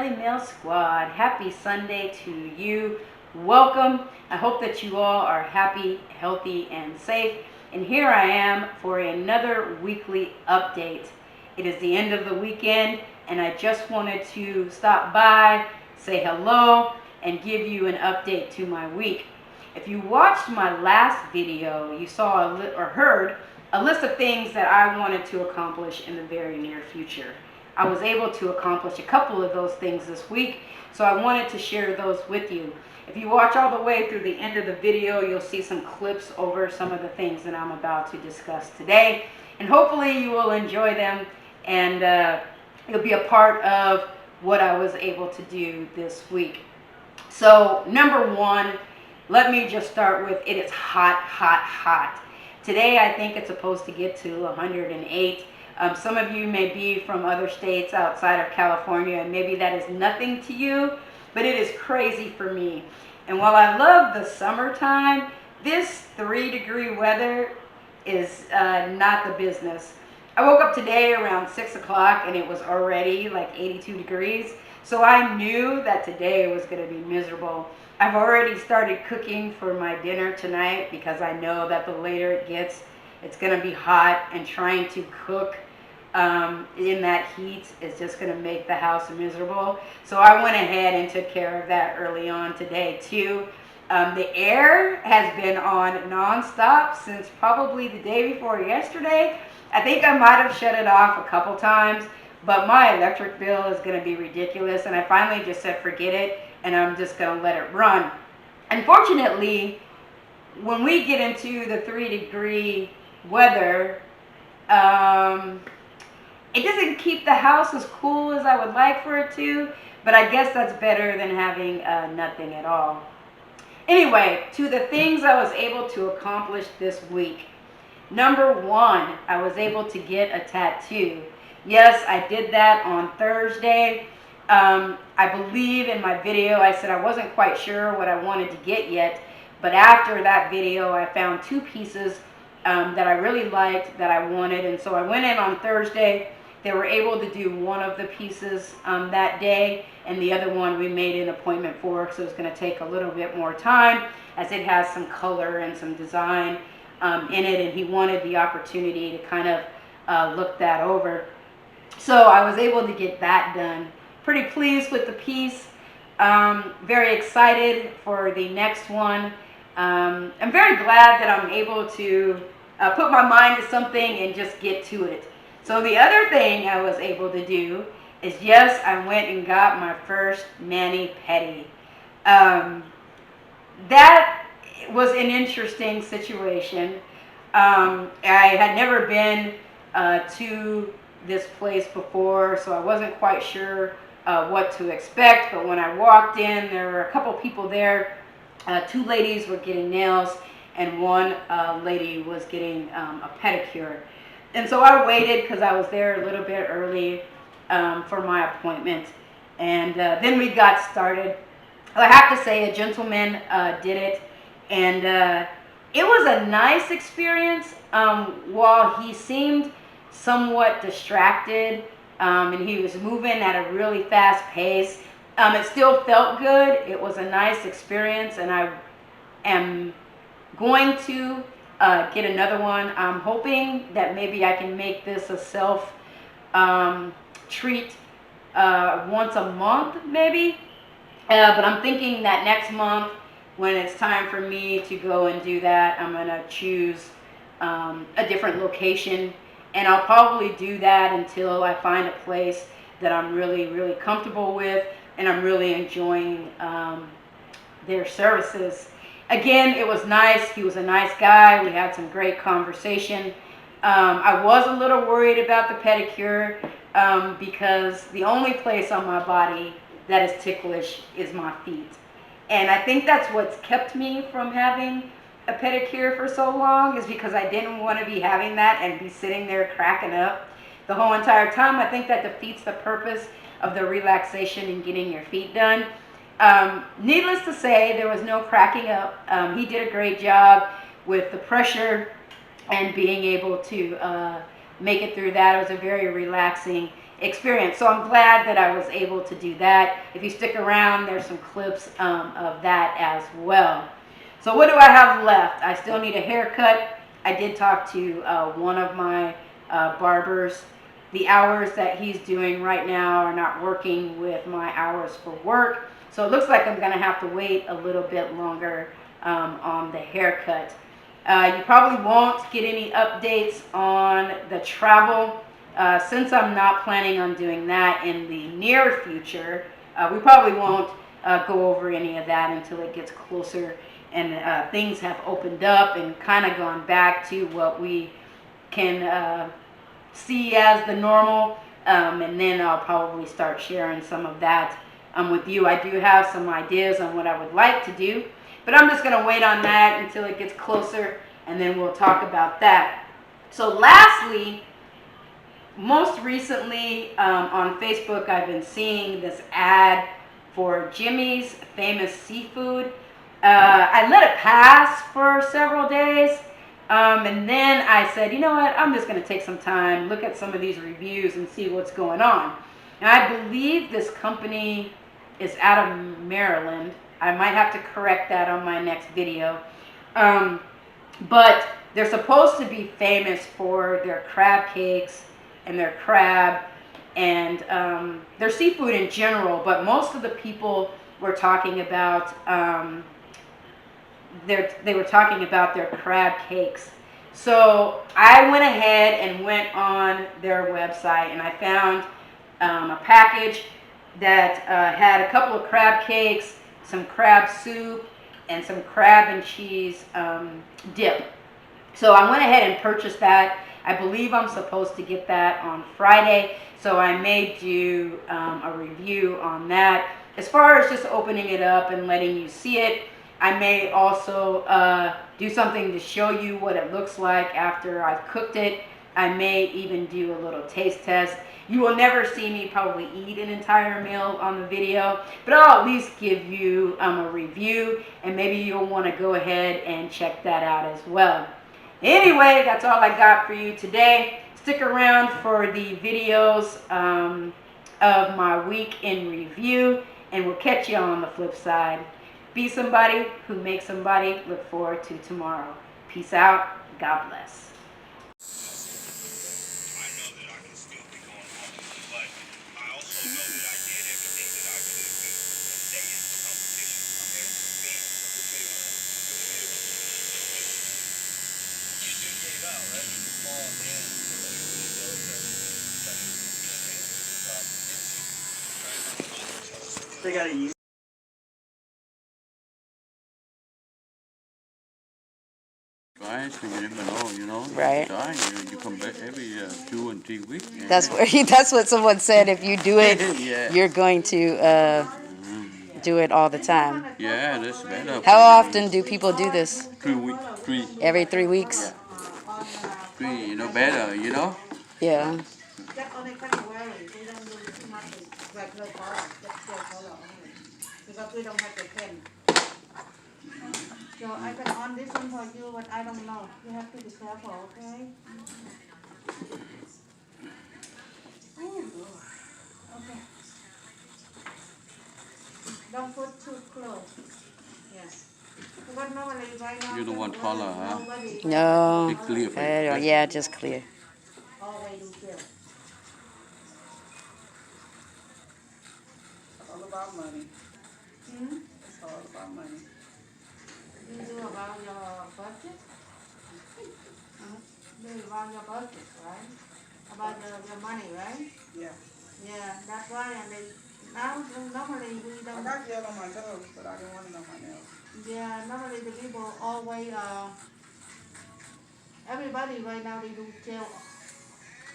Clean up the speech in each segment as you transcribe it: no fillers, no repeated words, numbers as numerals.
Melly Mel Squad. Happy Sunday to you. Welcome. I hope that you all are happy, healthy, and safe. And here I am for another weekly update. It is the end of the weekend, and I just wanted to stop by, say hello, and give you an update to my week. If you watched my last video, you saw or heard a list of things that I wanted to accomplish in the very near future. I was able to accomplish a couple of those things this week, so I wanted to share those with you. If you watch all the way through the end of the video, you'll see some clips over some of the things that I'm about to discuss today, and hopefully you will enjoy them, and you'll be a part of what I was able to do this week. So number one, let me just start with, it is hot, hot, hot. Today I think it's supposed to get to 108. Some of you may be from other states outside of California, and maybe that is nothing to you, but it is crazy for me. And while I love the summertime, this 3-degree weather is not the business. I woke up today around 6 o'clock and it was already like 82 degrees. So I knew that today was going to be miserable. I've already started cooking for my dinner tonight because I know that the later it gets, it's going to be hot, and trying to cook in that heat is just going to make the house miserable. So I went ahead and took care of that early on today too. The air has been on nonstop since probably the day before yesterday. I think I might have shut it off a couple times, but my electric bill is going to be ridiculous, and I finally just said forget it, and I'm just going to let it run. Unfortunately, when we get into the 3-degree weather, it doesn't keep the house as cool as I would like for it to, but I guess that's better than having nothing at all. Anyway, to the things I was able to accomplish this week. Number one, I was able to get a tattoo. Yes, I did that on Thursday. I believe in my video I said I wasn't quite sure what I wanted to get yet, but after that video I found 2 pieces that I really liked that I wanted, and so I went in on Thursday. They were able to do one of the pieces that day, and the other one we made an appointment for, so it's going to take a little bit more time as it has some color and some design in it, and he wanted the opportunity to kind of look that over. So I was able to get that done. Pretty pleased with the piece. Very excited for the next one. I'm very glad that I'm able to put my mind to something and just get to it. So the other thing I was able to do is, yes, I went and got my first mani-pedi. That was an interesting situation. I had never been to this place before, so I wasn't quite sure what to expect, but when I walked in, there were a couple people there. 2 ladies were getting nails, and one lady was getting a pedicure. And so I waited because I was there a little bit early for my appointment, and then we got started. I have to say, a gentleman did it, and it was a nice experience. While he seemed somewhat distracted, and he was moving at a really fast pace, it still felt good. It was a nice experience, and I am going to get another one. I'm hoping that maybe I can make this a self treat once a month maybe, but I'm thinking that next month, when it's time for me to go and do that, I'm going to choose a different location, and I'll probably do that until I find a place that I'm really, really comfortable with and I'm really enjoying their services. Again, it was nice. He was a nice guy. We had some great conversation. I was a little worried about the pedicure because the only place on my body that is ticklish is my feet. And I think that's what's kept me from having a pedicure for so long, is because I didn't want to be having that and be sitting there cracking up the whole entire time. I think that defeats the purpose of the relaxation and getting your feet done. Needless to say, there was no cracking up. He did a great job with the pressure and being able to make it through that. It was a very relaxing experience. So I'm glad that I was able to do that. If you stick around, there's some clips of that as well. So what do I have left? I still need a haircut. I did talk to one of my barbers. The hours that he's doing right now are not working with my hours for work. So it looks like I'm going to have to wait a little bit longer on the haircut. You probably won't get any updates on the travel. Since I'm not planning on doing that in the near future, we probably won't go over any of that until it gets closer and things have opened up and kind of gone back to what we can see as the normal. And then I'll probably start sharing some of that with you. I do have some ideas on what I would like to do, but I'm just going to wait on that until it gets closer, and then we'll talk about that. So lastly, most recently on Facebook, I've been seeing this ad for Jimmy's Famous Seafood. I let it pass for several days, and then I said, you know what, I'm just going to take some time, look at some of these reviews and see what's going on. And I believe this company is out of Maryland. I might have to correct that on my next video. But they're supposed to be famous for their crab cakes and their crab and their seafood in general, but most of the people were talking about they were talking about their crab cakes. So I went ahead and went on their website, and I found a package that had a couple of crab cakes, some crab soup, and some crab and cheese dip. So I went ahead and purchased that. I believe I'm supposed to get that on Friday, so I may do a review on that. As far as just opening it up and letting you see it, I may also do something to show you what it looks like after I've cooked it. I may even do a little taste test. You will never see me probably eat an entire meal on the video, but I'll at least give you a review, and maybe you'll want to go ahead and check that out as well. Anyway, that's all I got for you today. Stick around for the videos of my week in review, and we'll catch you on the flip side. Be somebody who makes somebody look forward to tomorrow. Peace out. God bless. They gotta use. Try, so you never know, you know. Right. Try, you come back every 2 and 3 weeks. That's what someone said. If you do it, Yeah. you're going to do it all the time. Yeah, that's better. How often do people do this? 3 weeks. 3. Every 3 weeks? 3, you know, better, you know. Yeah. Because we don't have the pen. So I can on this one for you, but I don't know. You have to be careful, okay? Okay. Don't put too close. Yes. Because normally right now. You don't want color, huh? No. Be clear for you. Yeah, just clear. Always do clear. It's all about money. It's all about money. You do about your budget? Do about your budget, right? About your money, right? Yeah. Yeah, that's why, and they, now, normally we don't. I got yellow on my toes, but I don't want it on my nails. Yeah, normally the people always, everybody right now, they do gel,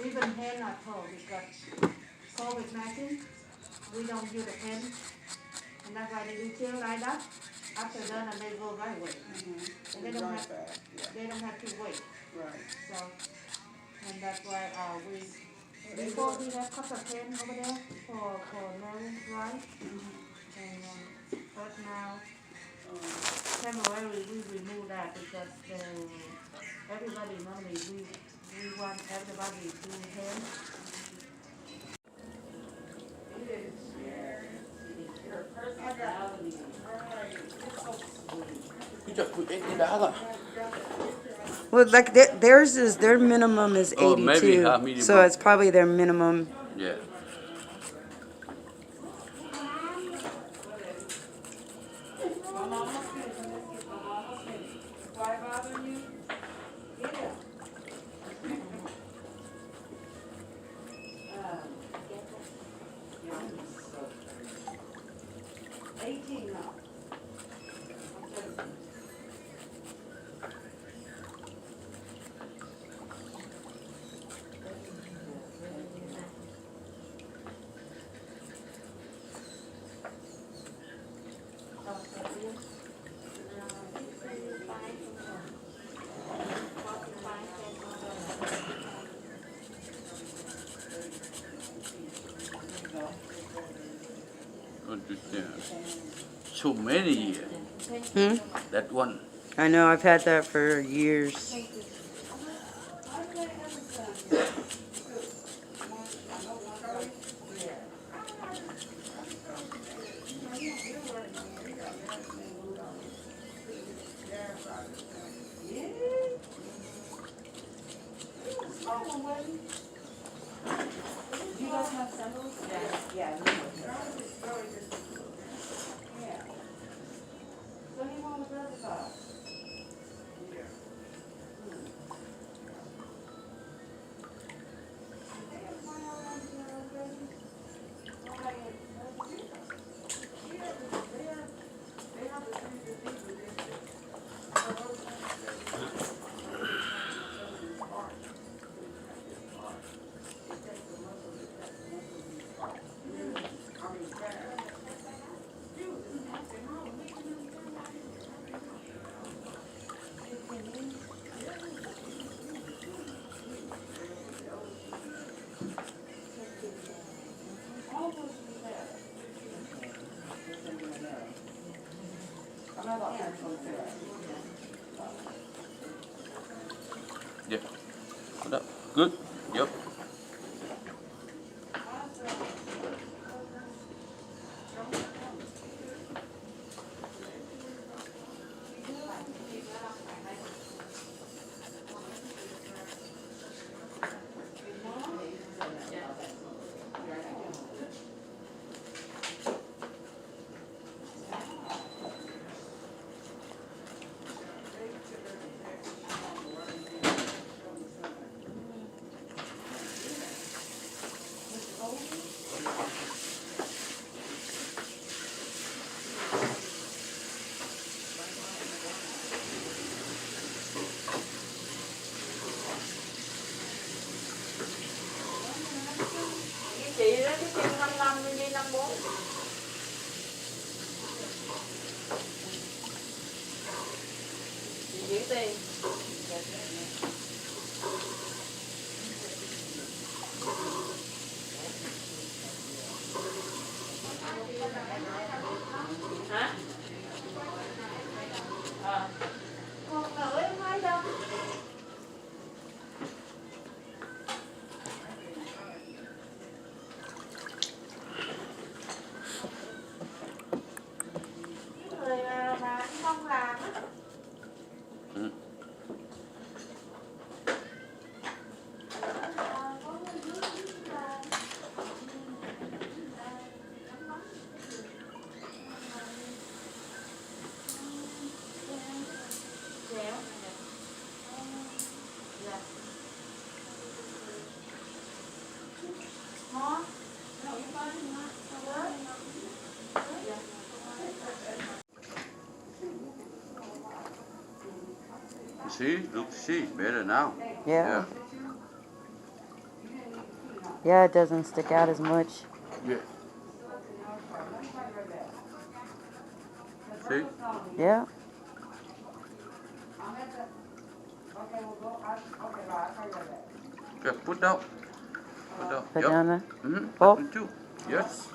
even hand or toe, because COVID-19, we don't use the pen, and that's why they do gel like that. After done, and they go right away. And they don't have, they don't have to wait. Right. So, and that's why before we have copper pen over there for nail dry. And but now, temporarily we remove that because everybody normally we want everybody to do hand. just put $80. Well, like theirs is their minimum is 82. Oh, maybe half medium So brown. it's probably their minimum. Yeah. Why bother you? Yeah. 18 now. Understand. So many years. Hmm? That one. I know. I've had that for years. You guys have sandals? Yeah. So he won't grab the car. Yeah. Put up. Good. Yep. Chị đó, cái chân 55 đi 54. Chị giữ tiền. Hả? Con nữ em thấy đâu? Người mà không làm á. Ừ. See? See? Better now. Yeah. Yeah, it doesn't stick out as much. Yeah. See? Yeah. Yeah, put down. Put down. Put Yep. down there. Mm-hmm. Oh. Too. Yes.